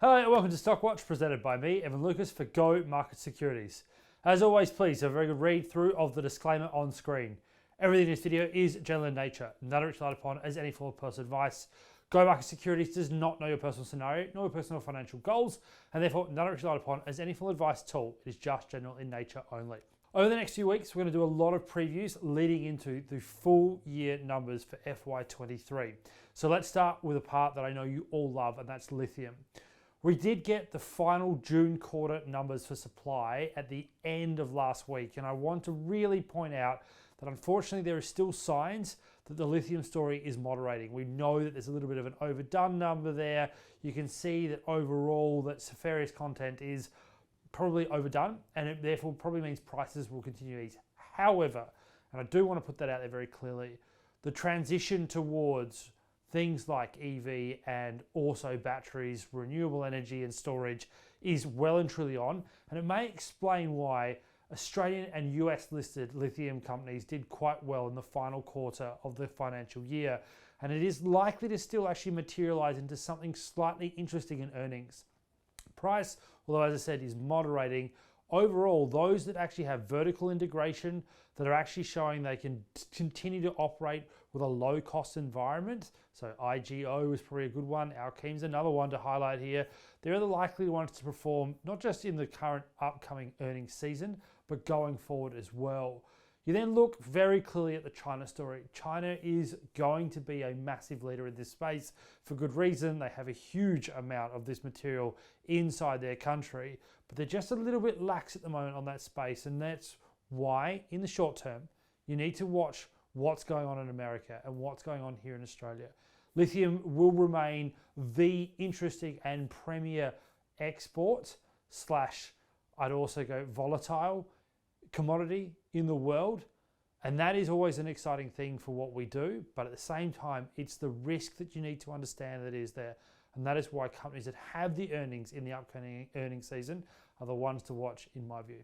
Hello and welcome to Stockwatch, presented by me, Evan Lucas, for Go Market Securities. As always, please have a very good read through of the disclaimer on screen. Everything in this video is general in nature, none of which relied upon as any form of personal advice. Go Market Securities does not know your personal scenario, nor your personal financial goals, and therefore none of which relied upon as any form of advice at all. It is just general in nature only. Over the next few weeks, we're going to do a lot of previews leading into the full year numbers for FY23. So let's start with a part that I know you all love, and that's lithium. We did get the final June quarter numbers for supply at the end of last week, and I want to really point out that unfortunately there are still signs that the lithium story is moderating. We know that there's a little bit of an overdone number there. You can see that overall that ferrous content is probably overdone, and it therefore probably means prices will continue to ease. However, and I do want to put that out there very clearly, the transition towards things like EV and also batteries, renewable energy and storage is well and truly on, and it may explain why Australian and US listed lithium companies did quite well in the final quarter of the financial year, and it is likely to still actually materialize into something slightly interesting in earnings. Price, although as I said, is moderating. Overall, those that actually have vertical integration, that are actually showing they can continue to operate with a low cost environment. So IGO is probably a good one. Alkeem's another one to highlight here. They're the likely ones to perform, not just in the current upcoming earnings season, but going forward as well. You then look very clearly at the China story. China is going to be a massive leader in this space for good reason. They have a huge amount of this material inside their country, but they're just a little bit lax at the moment on that space. And that's why, in the short term, you need to watch what's going on in America and what's going on here in Australia. Lithium will remain the interesting and premier export slash, I'd also go volatile commodity in the world, and that is always an exciting thing for what we do, but at the same time it's the risk that you need to understand that is there, and that is why companies that have the earnings in the upcoming earnings season are the ones to watch in my view.